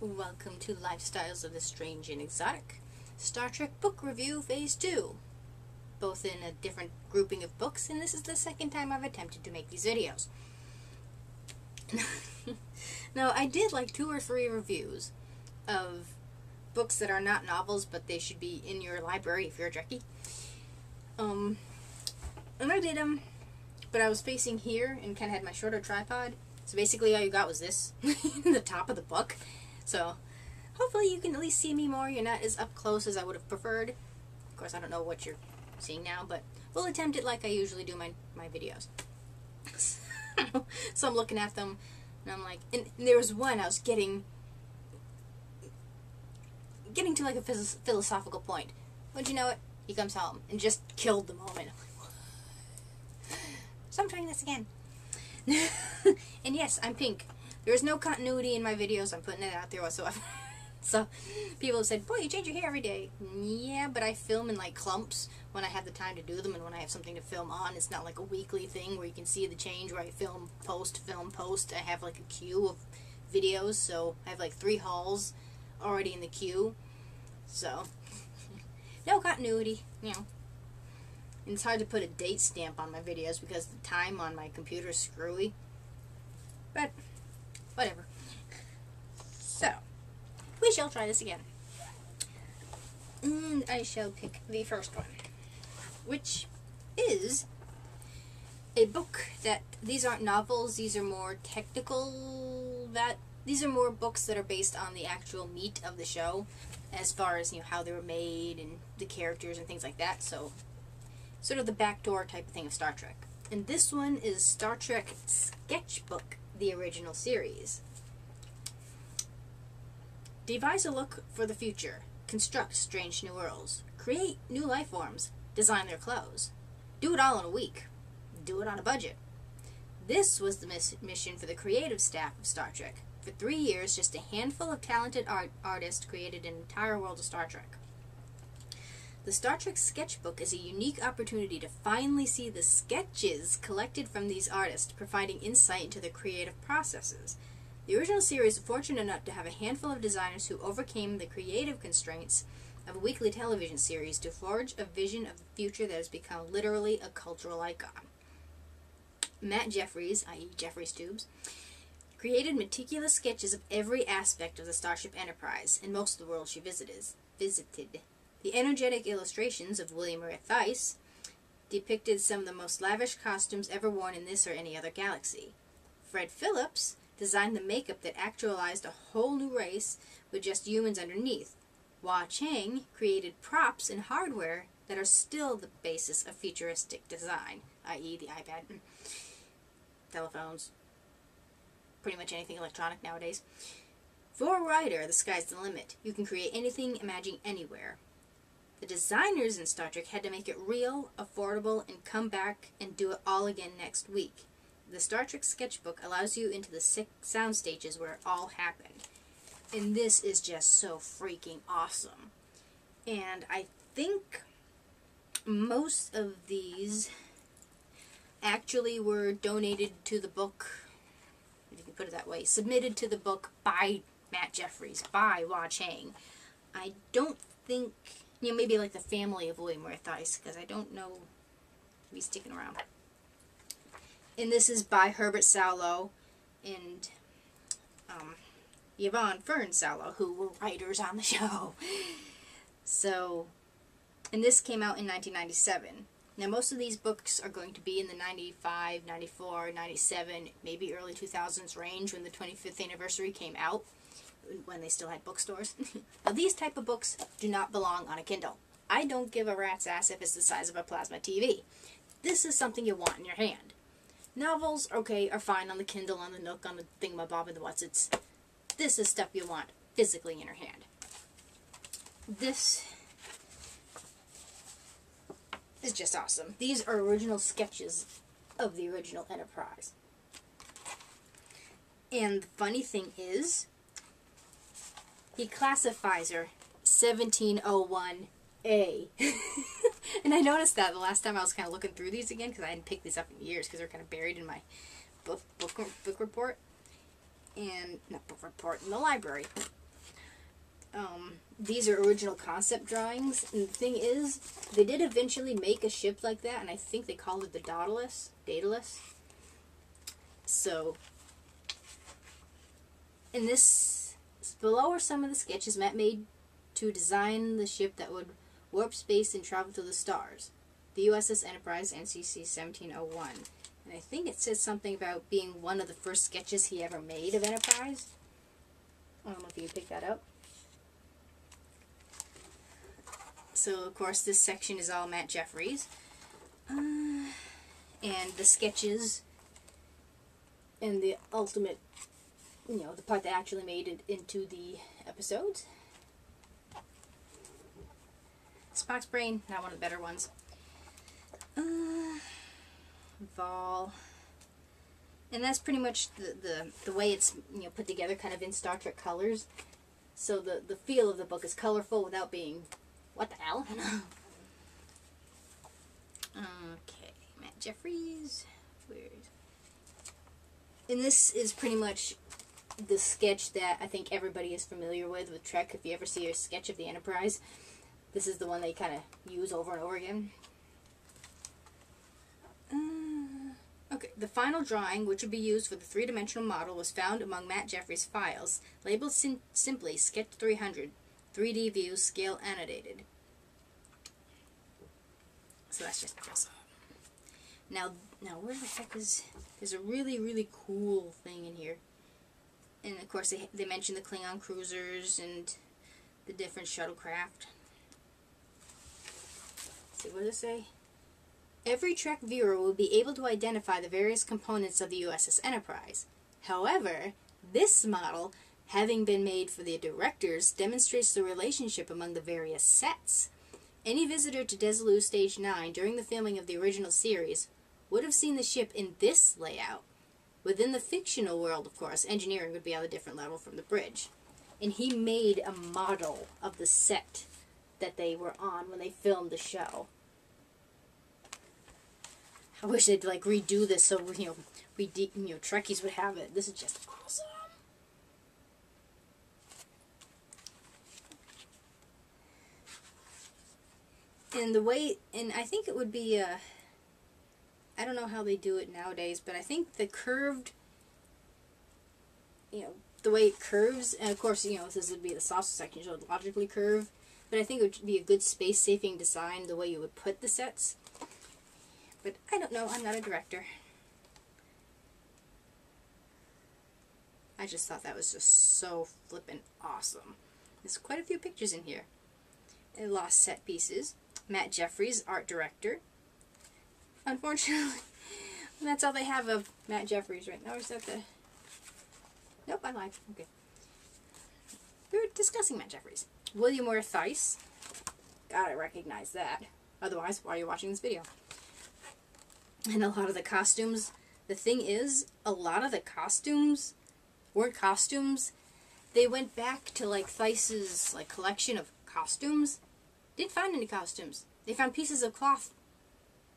Welcome to Lifestyles of the Strange and Exotic, Star Trek Book Review Phase 2, both in a different grouping of books, and this is the second time I've attempted to make these videos. Now, I did like 2 or 3 reviews of books that are not novels, but they should be in your library if you're a Trekkie. And I did them, but I was facing here and kind of had my shorter tripod, so basically all you got was this, the top of the book. So, hopefully you can at least see me more. You're not as up close as I would have preferred. Of course, I don't know what you're seeing now, but we'll attempt it like I usually do my videos. So I'm looking at them, and I'm like, and there was one I was getting to like a philosophical point. But you know what? He comes home and just killed the moment. I'm like, what? So I'm trying this again. And yes, I'm pink. There is no continuity in my videos. I'm putting it out there whatsoever. So people have said, boy, you change your hair every day. Yeah, but I film in like clumps when I have the time to do them and when I have something to film on. It's not like a weekly thing where you can see the change where I film, post. I have like a queue of videos, so I have like 3 hauls already in the queue. So, no continuity, you know. And it's hard to put a date stamp on my videos because the time on my computer is screwy. But, whatever. So, we shall try this again. And I shall pick the first one, which is a book that, these aren't novels, these are more technical, these are more books that are based on the actual meat of the show, as far as, you know, how they were made and the characters and things like that, so sort of the backdoor type of thing of Star Trek. And this one is Star Trek Sketchbook, the original series. Devise a look for the future. Construct strange new worlds. Create new life forms. Design their clothes. Do it all in a week. Do it on a budget. This was the mission for the creative staff of Star Trek. For 3 years, just a handful of talented artists created an entire world of Star Trek. The Star Trek Sketchbook is a unique opportunity to finally see the sketches collected from these artists, providing insight into their creative processes. The original series was fortunate enough to have a handful of designers who overcame the creative constraints of a weekly television series to forge a vision of the future that has become literally a cultural icon. Matt Jeffries, i.e. Jeffries Tubes, created meticulous sketches of every aspect of the Starship Enterprise and most of the world she visited. The energetic illustrations of William Ray Theis depicted some of the most lavish costumes ever worn in this or any other galaxy. Fred Phillips designed the makeup that actualized a whole new race with just humans underneath. Hua Chang created props and hardware that are still the basis of futuristic design, i.e. the iPad, telephones, pretty much anything electronic nowadays. For a writer, the sky's the limit. You can create anything, imagine anywhere. The designers in Star Trek had to make it real, affordable, and come back and do it all again next week. The Star Trek Sketchbook allows you into the 6 sound stages where it all happened. And this is just so freaking awesome. And I think most of these actually were donated to the book, if you can put it that way, submitted to the book by Matt Jeffries, by Hua Chang. I don't think, you know, maybe like the family of William Ray Theis, because I don't know if he's sticking around. And this is by Herbert Saulo and Yvonne Fern Saulo, who were writers on the show. So, and this came out in 1997. Now, most of these books are going to be in the 95, 94, 97, maybe early 2000s range when the 25th anniversary came out, when they still had bookstores. Now, these type of books do not belong on a Kindle. I don't give a rat's ass if it's the size of a plasma TV. This is something you want in your hand. Novels, okay, are fine on the Kindle, on the Nook, on the thingamabob, and the what's-its. This is stuff you want physically in your hand. This is just awesome. These are original sketches of the original Enterprise. And the funny thing is, he classifies her 1701A. And I noticed that the last time I was kind of looking through these again, because I hadn't picked these up in years, because they're kind of buried in my book report. And, not book report, in the library. these are original concept drawings, and the thing is, they did eventually make a ship like that, and I think they called it the Daedalus. So, in this, below are some of the sketches Matt made to design the ship that would warp space and travel to the stars. The USS Enterprise, NCC 1701. And I think it says something about being one of the first sketches he ever made of Enterprise. I don't know if you can pick that up. So, of course, this section is all Matt Jeffries. And the sketches and the ultimate, you know, the part that actually made it into the episodes. Spock's brain, not one of the better ones. Vol. And that's pretty much the way it's, you know, put together, kind of in Star Trek colors. So the feel of the book is colorful without being, what the hell? Okay, Matt Jeffries. Where is? And this is pretty much the sketch that I think everybody is familiar with Trek. If you ever see a sketch of the Enterprise, this is the one they kind of use over and over again. Okay, the final drawing, which would be used for the three-dimensional model, was found among Matt Jeffries' files, labeled simply Sketch 300, 3D view, scale annotated. So that's just awesome. Now where the heck is... There's a really, really cool thing in here. And of course they mention the Klingon cruisers and the different shuttlecraft. Let's see, what does it say? Every Trek viewer will be able to identify the various components of the USS Enterprise. However, this model, having been made for the directors, demonstrates the relationship among the various sets. Any visitor to Desilu Stage 9 during the filming of the original series would have seen the ship in this layout. Within the fictional world, of course, engineering would be on a different level from the bridge. And he made a model of the set that they were on when they filmed the show. I wish they'd like redo this so Trekkies would have it. This is just awesome. And the way, and I think it would be I don't know how they do it nowadays, but I think the curved, the way it curves, and of course, this would be the saucer section, so it would logically curve, but I think it would be a good space-saving design, the way you would put the sets. But I don't know, I'm not a director. I just thought that was just so flippin' awesome. There's quite a few pictures in here. And lost set pieces. Matt Jeffries, art director. Unfortunately, that's all they have of Matt Jeffries right now. Or is that the... Nope, I lied. Okay. We were discussing Matt Jeffries. William Ware Theiss. Gotta recognize that. Otherwise, why are you watching this video? And a lot of the costumes. The thing is, a lot of the costumes weren't costumes. They went back to like Theiss's collection of costumes. Didn't find any costumes. They found pieces of cloth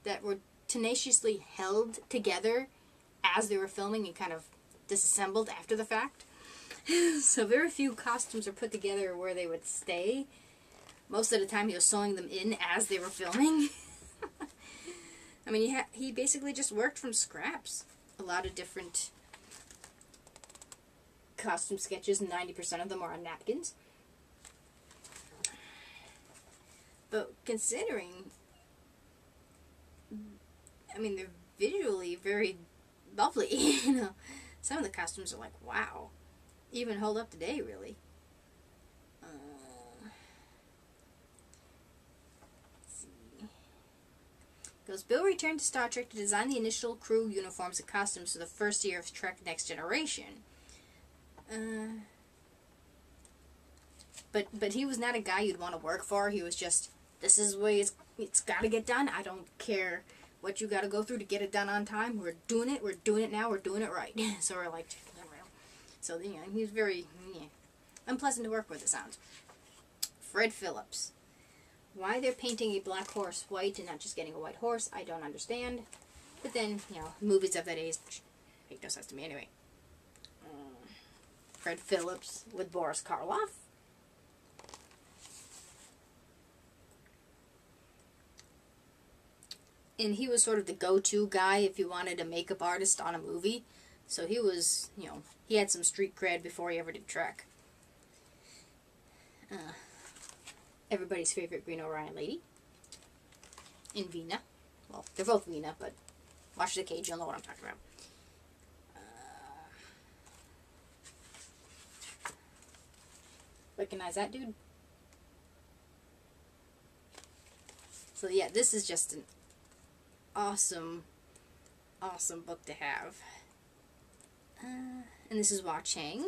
that were tenaciously held together as they were filming and kind of disassembled after the fact. So very few costumes are put together where they would stay. Most of the time he was sewing them in as they were filming. I mean, he basically just worked from scraps. A lot of different costume sketches, 90% of them are on napkins. But considering, I mean, they're visually very lovely, Some of the costumes are like, wow. Even hold up today, really. Goes, Bill returned to Star Trek to design the initial crew uniforms and costumes for the first year of Trek Next Generation. But he was not a guy you'd want to work for. He was just, this is the way it's got to get done. I don't care what you got to go through to get it done on time. We're doing it now, we're doing it right. So we're like, so he was very unpleasant to work with, it sounds. Fred Phillips. Why they're painting a black horse white and not just getting a white horse, I don't understand. But then, movies of that age make no sense to me anyway. Fred Phillips with Boris Karloff. And he was sort of the go-to guy if you wanted a makeup artist on a movie. So he was, you know, he had some street cred before he ever did Trek. Everybody's favorite Green Orion lady. In Vina. Well, they're both Vina, but watch the cage, you'll know what I'm talking about. Recognize that dude? So yeah, this is just an awesome, awesome book to have. And this is Hua Chang.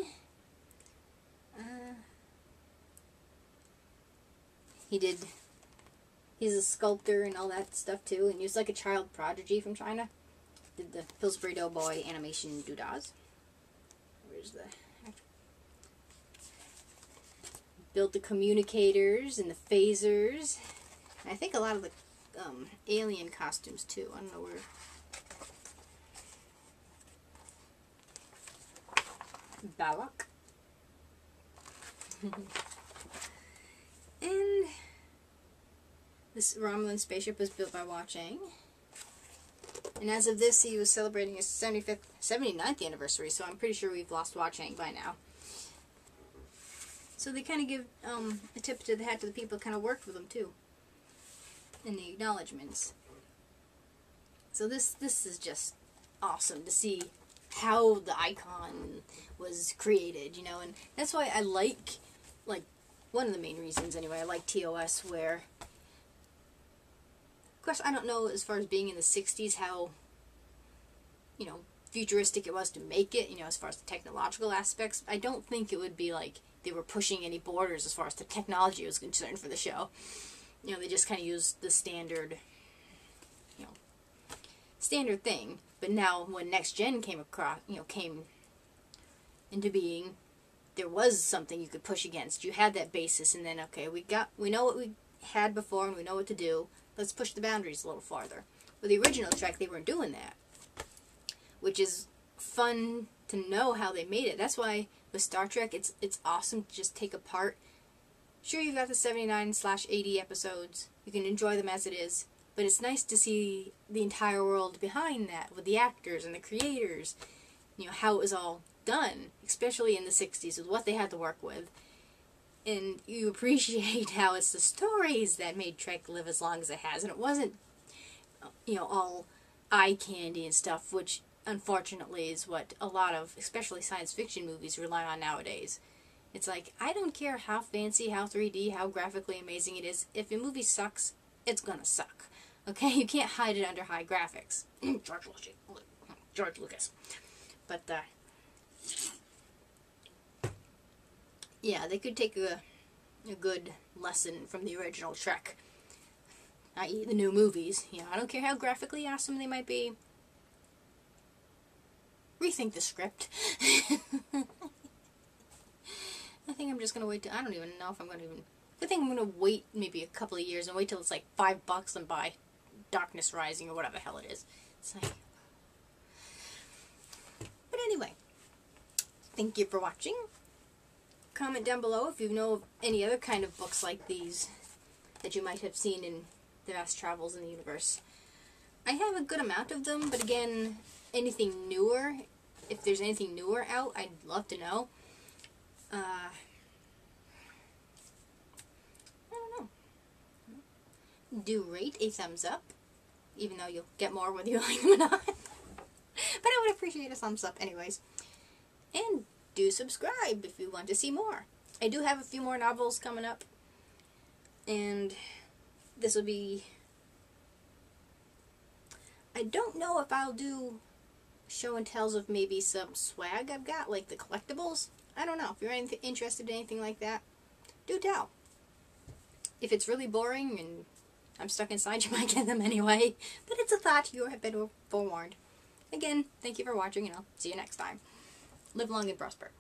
He's a sculptor and all that stuff too, and he was like a child prodigy from China. Did the Pillsbury Doughboy animation doodahs. Where's the... Built the communicators and the phasers. And I think a lot of the alien costumes too. I don't know where... Balak. And this Romulan spaceship was built by Hua Chang. And as of this, he was celebrating his 79th anniversary, so I'm pretty sure we've lost Hua Chang by now. So they kind of give a tip to the hat to the people that kind of worked with him too, in the acknowledgments. So this is just awesome to see how the icon was created, you know, and that's why I like one of the main reasons anyway, I like TOS, where, of course, I don't know as far as being in the 60s how, you know, futuristic it was to make it, you know, as far as the technological aspects. I don't think it would be like they were pushing any borders as far as the technology was concerned for the show. You know, they just kind of used the standard, you know, standard thing. But now when Next Gen came across, you know, came into being, there was something you could push against. You had that basis, and then, okay, we know what we had before, and we know what to do. Let's push the boundaries a little farther. With the original Trek, they weren't doing that, which is fun to know how they made it. That's why with Star Trek, it's awesome to just take apart. Sure, you've got the 79/80 episodes. You can enjoy them as it is, but it's nice to see the entire world behind that with the actors and the creators. You know, how it was all done, especially in the 60s, with what they had to work with. And you appreciate how it's the stories that made Trek live as long as it has. And it wasn't, you know, all eye candy and stuff, which unfortunately is what a lot of, especially science fiction movies, rely on nowadays. It's like, I don't care how fancy, how 3D, how graphically amazing it is. If a movie sucks, it's gonna suck. Okay? You can't hide it under high graphics. George Lucas. But, yeah, they could take a good lesson from the original Trek, i.e. the new movies. You know, I don't care how graphically awesome they might be. Rethink the script. I think I'm just going to wait till, I don't even know if I'm going to even, I think I'm going to wait maybe a couple of years and wait till it's like $5 and buy Darkness Rising or whatever the hell it is. It's like, but anyway, thank you for watching. Comment down below if you know of any other kind of books like these that you might have seen in the vast travels in the universe. I have a good amount of them, but again, anything newer, if there's anything newer out, I'd love to know. I don't know. Do rate a thumbs up, even though you'll get more whether you like them or not. But I would appreciate a thumbs up anyways. And do subscribe if you want to see more. I do have a few more novels coming up, and this will be, I don't know if I'll do show and tells of maybe some swag I've got, like the collectibles. I don't know. If you're interested in anything like that, do tell. If it's really boring and I'm stuck inside, you might get them anyway. But it's a thought. You have been forewarned. Again, thank you for watching, and I'll see you next time. Live long and prosper.